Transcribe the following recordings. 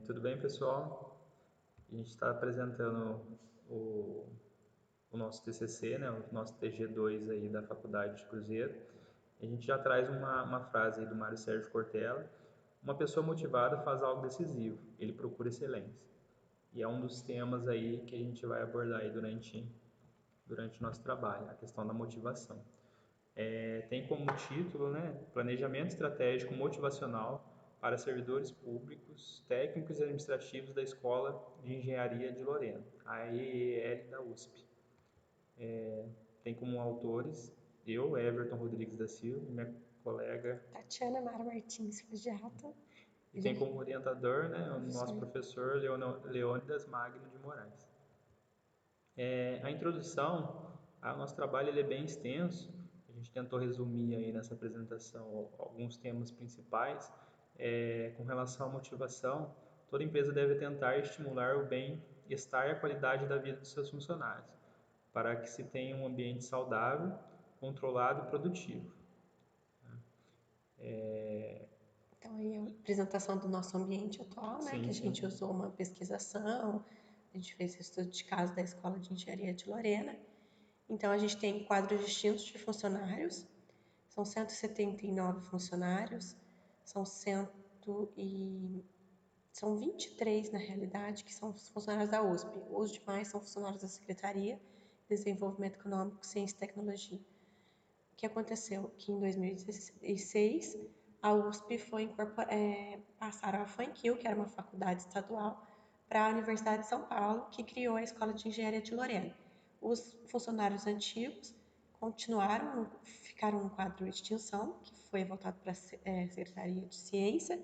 Tudo bem, pessoal? A gente está apresentando o, o nosso TCC, né, o nosso TG2 aí da Faculdade de Cruzeiro. A gente já traz uma frase aí do Mário Sérgio Cortella: uma pessoa motivada faz algo decisivo, ele procura excelência. E é um dos temas aí que a gente vai abordar aí durante o nosso trabalho, a questão da motivação. Tem como título, né, Planejamento Estratégico Motivacional para Servidores Públicos, Técnicos e Administrativos da Escola de Engenharia de Lorena, a EEL da USP. Tem como autores eu, Everton Rodrigues da Silva, e minha colega, Tatiana Mara Martins Fujato, e tem como orientador, né, o nosso professor. professor Leônidas Magno de Moraes. A introdução ao nosso trabalho ele é bem extenso. A gente tentou resumir aí nessa apresentação alguns temas principais. Com relação à motivação, toda empresa deve tentar estimular o bem-estar e a qualidade da vida dos seus funcionários, para que se tenha um ambiente saudável, controlado e produtivo. Então, aí a apresentação do nosso ambiente atual, né, que Sim, a sim. gente usou uma pesquisação, a gente fez estudo de caso da Escola de Engenharia de Lorena. Então, a gente tem quadros distintos de funcionários, são 179 funcionários, são, cento e... são 23 na realidade, que são os funcionários da USP. Os demais são funcionários da Secretaria de Desenvolvimento Econômico, Ciência e Tecnologia. O que aconteceu? Que em 2016 a USP foi passaram a FANQUIL, que era uma faculdade estadual, para a Universidade de São Paulo, que criou a Escola de Engenharia de Lorena. Os funcionários antigos continuaram, ficaram no quadro de extinção, que foi voltado para a Secretaria de Ciência,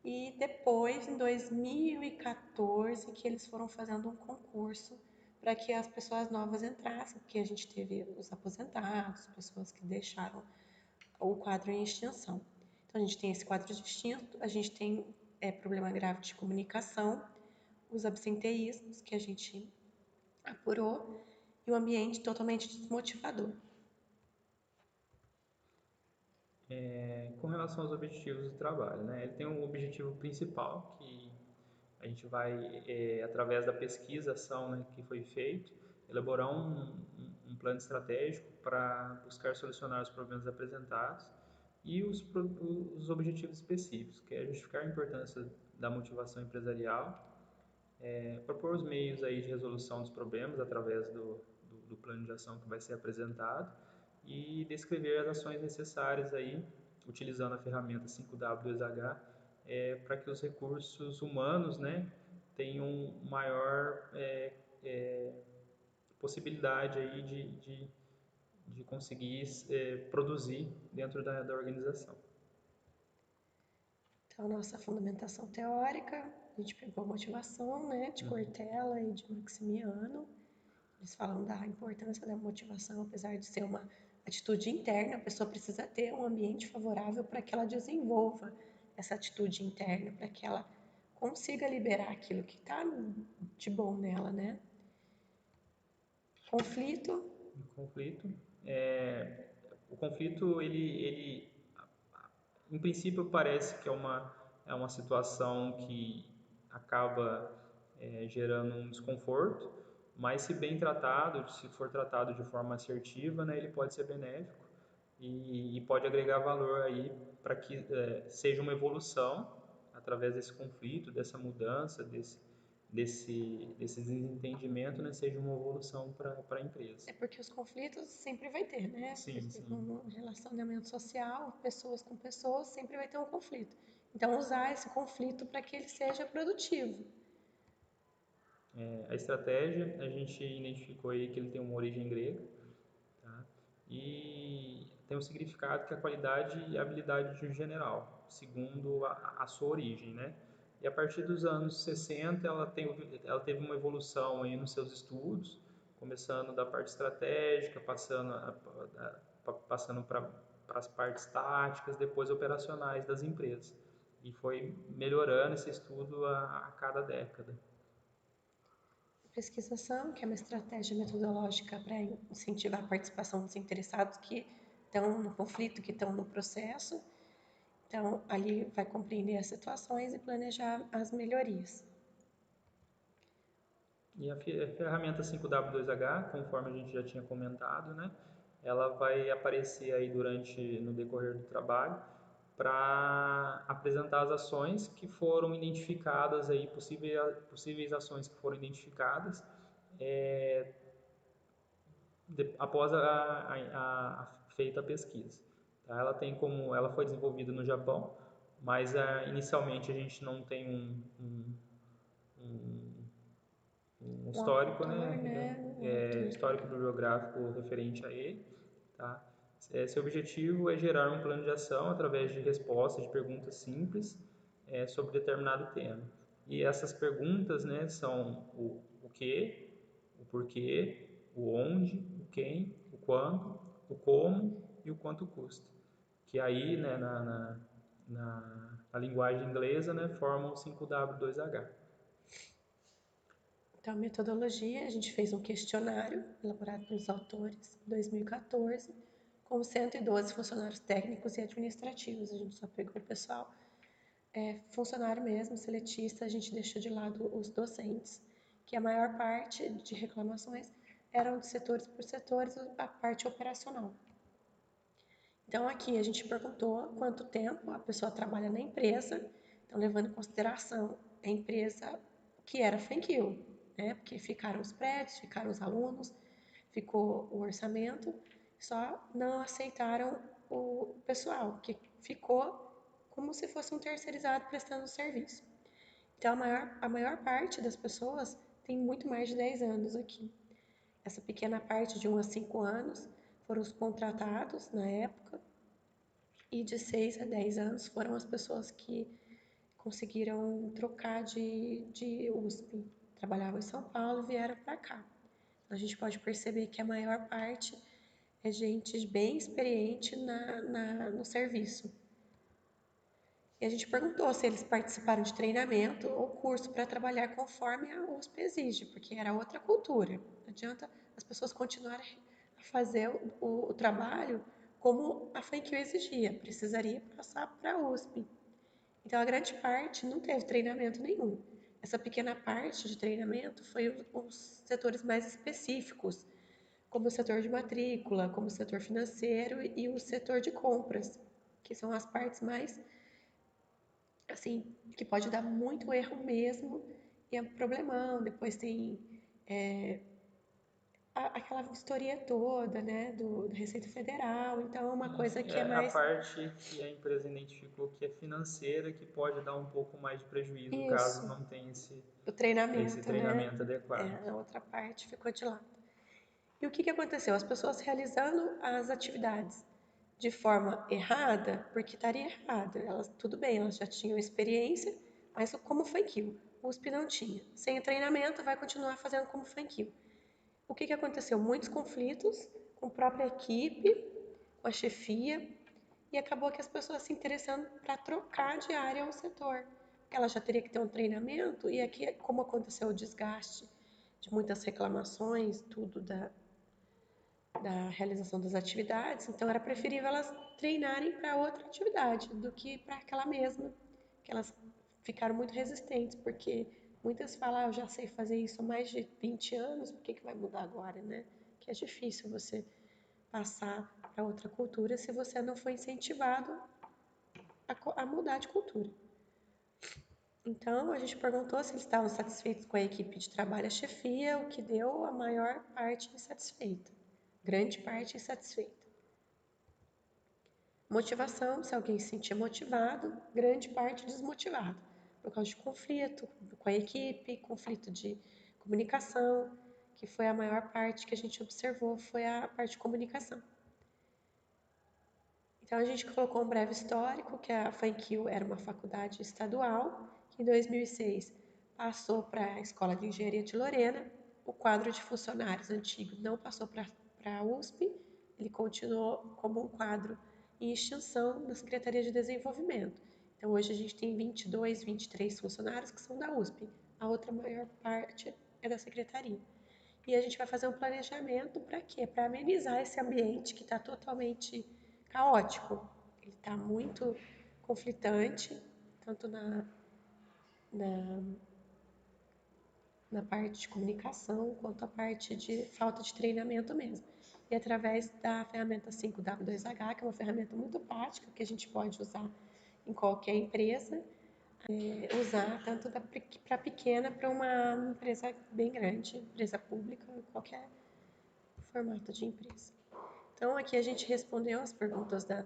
e depois, em 2014, que eles foram fazendo um concurso para que as pessoas novas entrassem, porque a gente teve os aposentados, pessoas que deixaram o quadro em extinção. Então, a gente tem esse quadro distinto, a gente tem problema grave de comunicação, os absenteísmos, que a gente apurou, e o ambiente totalmente desmotivador. Com relação aos objetivos do trabalho, né, ele tem um objetivo principal que a gente vai, através da pesquisa, ação, né, que foi feito, elaborar um plano estratégico para buscar solucionar os problemas apresentados e os objetivos específicos, que é justificar a importância da motivação empresarial, propor os meios aí de resolução dos problemas através do plano de ação que vai ser apresentado e descrever as ações necessárias aí, utilizando a ferramenta 5W2H, para que os recursos humanos, né, tenham maior possibilidade aí de conseguir produzir dentro da organização. Então, nossa fundamentação teórica, a gente pegou a motivação, né, de Cortella e de Maximiano. Eles falam da importância da motivação, apesar de ser uma atitude interna, a pessoa precisa ter um ambiente favorável para que ela desenvolva essa atitude interna, para que ela consiga liberar aquilo que está de bom nela, né? Conflito, O conflito, é, o conflito ele em princípio parece que é uma situação que acaba gerando um desconforto, mas se bem tratado, se for tratado de forma assertiva, né, ele pode ser benéfico e pode agregar valor aí para que seja uma evolução através desse conflito, dessa mudança, desse desentendimento, né, seja uma evolução para a empresa. é porque os conflitos sempre vai ter, né? Sim, Porque sim. no relacionamento social, pessoas com pessoas, sempre vai ter um conflito. Então, usar esse conflito para que ele seja produtivo. A estratégia, a gente identificou aí que ele tem uma origem grega, tá? E tem um significado que é a qualidade e habilidade de um general, segundo a sua origem, né? E a partir dos anos 60, ela teve uma evolução aí nos seus estudos, começando da parte estratégica, passando para as partes táticas, depois operacionais das empresas. E foi melhorando esse estudo a cada década. Pesquisação, que é uma estratégia metodológica para incentivar a participação dos interessados que estão no conflito, que estão no processo. Então, ali vai compreender as situações e planejar as melhorias. E a ferramenta 5W2H, conforme a gente já tinha comentado, né, ela vai aparecer aí no decorrer do trabalho para apresentar as ações que foram identificadas aí, possíveis ações que foram identificadas após a feita a pesquisa. Tá? Ela foi desenvolvida no Japão, mas inicialmente a gente não tem um histórico, autor, né? histórico bibliográfico referente a ele. Tá? Seu objetivo é gerar um plano de ação através de respostas de perguntas simples sobre determinado tema. E essas perguntas, né, são o que, o porquê, o onde, o quem, o quando, o como e o quanto custa. Que aí, né, na linguagem inglesa, né, formam o 5W2H. Então, a metodologia, a gente fez um questionário elaborado pelos autores em 2014, com 112 funcionários técnicos e administrativos. A gente só pegou o pessoal funcionário mesmo, seletista, a gente deixou de lado os docentes, que a maior parte de reclamações eram de setores por setores, a parte operacional. Então, aqui a gente perguntou quanto tempo a pessoa trabalha na empresa, então levando em consideração a empresa que era FANQL, né? Porque ficaram os prédios, ficaram os alunos, ficou o orçamento, só não aceitaram o pessoal, que ficou como se fosse um terceirizado prestando serviço. Então, a maior parte das pessoas tem muito mais de 10 anos aqui. Essa pequena parte de 1 a 5 anos foram os contratados na época, e de 6 a 10 anos foram as pessoas que conseguiram trocar de USP. Trabalhavam em São Paulo e vieram para cá. A gente pode perceber que a maior parte é gente bem experiente no serviço. E a gente perguntou se eles participaram de treinamento ou curso para trabalhar conforme a USP exige, porque era outra cultura. Não adianta as pessoas continuarem a fazer o trabalho como a FANQL exigia, precisaria passar para a USP. Então, a grande parte não teve treinamento nenhum. Essa pequena parte de treinamento foi os setores mais específicos, como o setor de matrícula, como o setor financeiro e o setor de compras, que são as partes mais, assim, que pode dar muito erro mesmo e é um problemão. Depois tem aquela vistoria toda, né, da Receita Federal. Então, é uma coisa que é É a mais parte que a empresa identificou que é financeira, que pode dar um pouco mais de prejuízo caso isso, não tenha o esse treinamento, né? treinamento adequado. A outra parte ficou de lado. E o que aconteceu? As pessoas realizando as atividades de forma errada, porque estaria errada. Elas, tudo bem, elas já tinham experiência, mas como foi aquilo? O USP não tinha. Sem o treinamento, vai continuar fazendo como foi aquilo. O que aconteceu? Muitos conflitos com a própria equipe, com a chefia, e acabou que as pessoas se interessando para trocar de área ao setor. Ela já teria que ter um treinamento, e aqui, como aconteceu o desgaste de muitas reclamações, tudo da realização das atividades, então era preferível elas treinarem para outra atividade do que para aquela mesma, que elas ficaram muito resistentes, porque muitas falam, eu já sei fazer isso há mais de 20 anos, por que vai mudar agora, né? Que é difícil você passar para outra cultura se você não foi incentivado a mudar de cultura. Então, a gente perguntou se eles estavam satisfeitos com a equipe de trabalho, a chefia, o que deu a maior parte insatisfeita, grande parte insatisfeita. Motivação, se alguém se sentia motivado, grande parte desmotivado, por causa de conflito com a equipe, conflito de comunicação, que foi a maior parte que a gente observou, foi a parte de comunicação. Então, a gente colocou um breve histórico, que a FANQL era uma faculdade estadual, que em 2006 passou para a Escola de Engenharia de Lorena. O quadro de funcionários antigo não passou para a USP, ele continuou como um quadro em extinção na Secretaria de Desenvolvimento. Então, hoje a gente tem 22, 23 funcionários que são da USP, a outra maior parte é da Secretaria. E a gente vai fazer um planejamento para quê? Para amenizar esse ambiente que está totalmente caótico. Ele está muito conflitante, tanto na parte de comunicação, quanto a parte de falta de treinamento mesmo. E através da ferramenta 5W2H, que é uma ferramenta muito prática, que a gente pode usar em qualquer empresa, usar tanto para pequena, para uma empresa bem grande, empresa pública, qualquer formato de empresa. Então, aqui a gente respondeu as perguntas da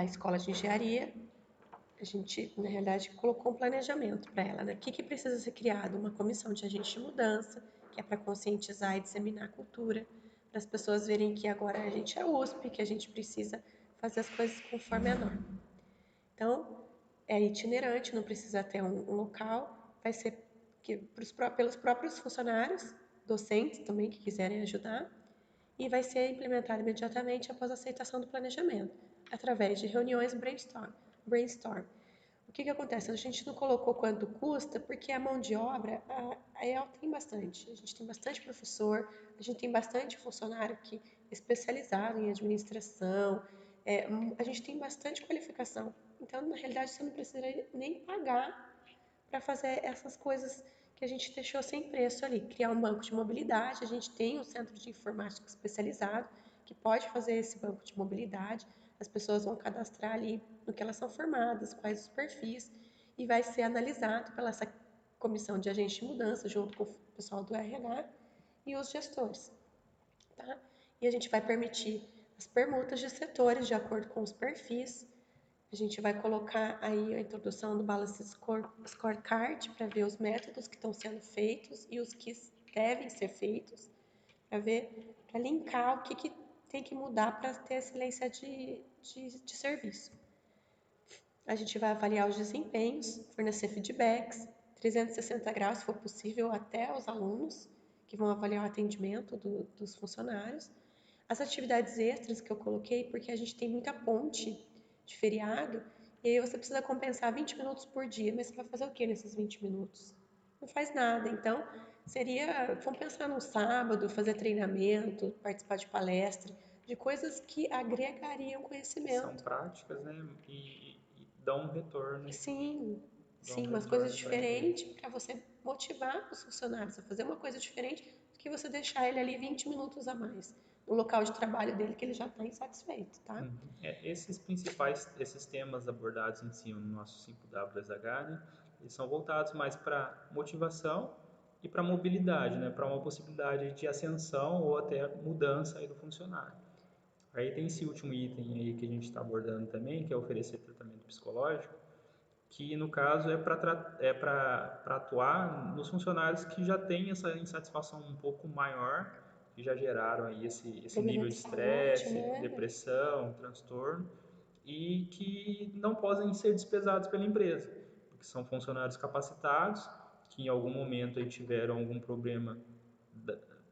escola de engenharia. A gente, na realidade, colocou um planejamento para ela, né? O que precisa ser criado? Uma comissão de agente de mudança, que é para conscientizar e disseminar a cultura, para as pessoas verem que agora a gente é USP, que a gente precisa fazer as coisas conforme a norma. Então, é itinerante, não precisa ter um local, vai ser pelos próprios funcionários, docentes também que quiserem ajudar, e vai ser implementado imediatamente após a aceitação do planejamento, através de reuniões brainstorm. O que acontece? A gente não colocou quanto custa, porque a mão de obra, a EL tem bastante. A gente tem bastante professor, a gente tem bastante funcionário que é especializado em administração, a gente tem bastante qualificação. Então, na realidade, você não precisa nem pagar para fazer essas coisas que a gente deixou sem preço ali. Criar um banco de mobilidade, a gente tem um centro de informática especializado que pode fazer esse banco de mobilidade. As pessoas vão cadastrar ali no que elas são formadas, quais os perfis, e vai ser analisado pela essa comissão de agente de mudança, junto com o pessoal do RH e os gestores. Tá? E a gente vai permitir as permutas de setores de acordo com os perfis. A gente vai colocar aí a introdução do Balance Scorecard para ver os métodos que estão sendo feitos e os que devem ser feitos, para linkar o que tem que mudar para ter excelência de serviço. A gente vai avaliar os desempenhos, fornecer feedbacks, 360 graus, se for possível, até aos alunos, que vão avaliar o atendimento dos funcionários. As atividades extras que eu coloquei, porque a gente tem muita ponte de feriado, e aí você precisa compensar 20 minutos por dia, mas você vai fazer o que nesses 20 minutos? Não faz nada. Então, vamos pensar no sábado, fazer treinamento, participar de palestra, de coisas que agregariam conhecimento. São práticas, né? E dão um retorno. Sim, umas coisas diferentes para você motivar os funcionários a fazer uma coisa diferente do que você deixar ele ali 20 minutos a mais no local de trabalho dele que ele já está insatisfeito, tá? Esses temas abordados em cima no nosso 5W2H, né, eles são voltados mais para motivação e para mobilidade, né, para uma possibilidade de ascensão ou até mudança aí do funcionário. Aí tem esse último item aí que a gente está abordando também, que é oferecer tratamento psicológico, que no caso é para atuar nos funcionários que já têm essa insatisfação um pouco maior, que já geraram aí esse nível de estresse, né? depressão, transtorno, e que não podem ser despesados pela empresa, porque são funcionários capacitados, que em algum momento aí tiveram algum problema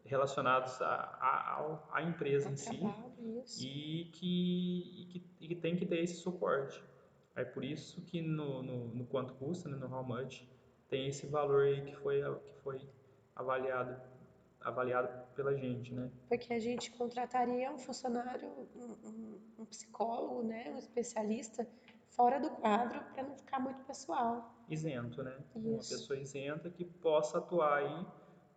relacionados à empresa em si, e que tem que ter esse suporte. É por isso que no quanto custa, né, no how much, tem esse valor aí que foi avaliado pela gente, né? Porque a gente contrataria um funcionário, um psicólogo, né, um especialista fora do quadro para não ficar muito pessoal. Isento, né? Isso. Uma pessoa isenta que possa atuar aí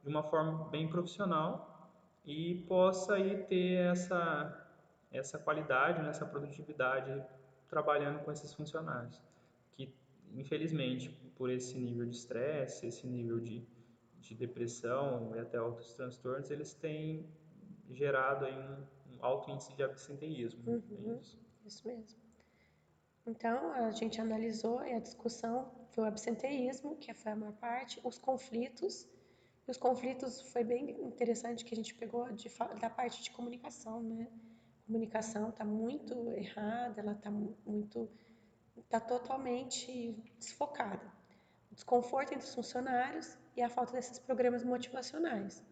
de uma forma bem profissional e possa aí ter essa qualidade, né, essa produtividade trabalhando com esses funcionários, que infelizmente por esse nível de estresse, esse nível de depressão e até outros transtornos, eles têm gerado aí um alto índice de absenteísmo. É isso mesmo. Então, a gente analisou e a discussão foi o absenteísmo, que foi a maior parte, os conflitos. E os conflitos foi bem interessante que a gente pegou da parte de comunicação, né? A comunicação está muito errada, ela está totalmente desfocada. O desconforto entre os funcionários e a falta desses programas motivacionais.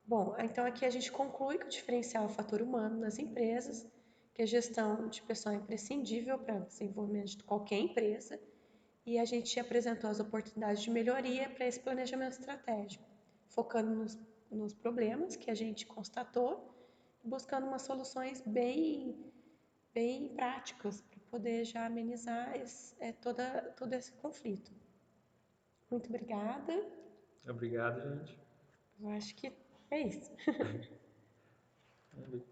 Bom, então aqui a gente conclui que o diferencial é o fator humano nas empresas, que a gestão de pessoal é imprescindível para o desenvolvimento de qualquer empresa, e a gente apresentou as oportunidades de melhoria para esse planejamento estratégico, focando nos problemas que a gente constatou, buscando umas soluções bem bem práticas para poder já amenizar todo esse conflito. Muito obrigada. Obrigado, gente. Eu acho que é isso. Vamos ver.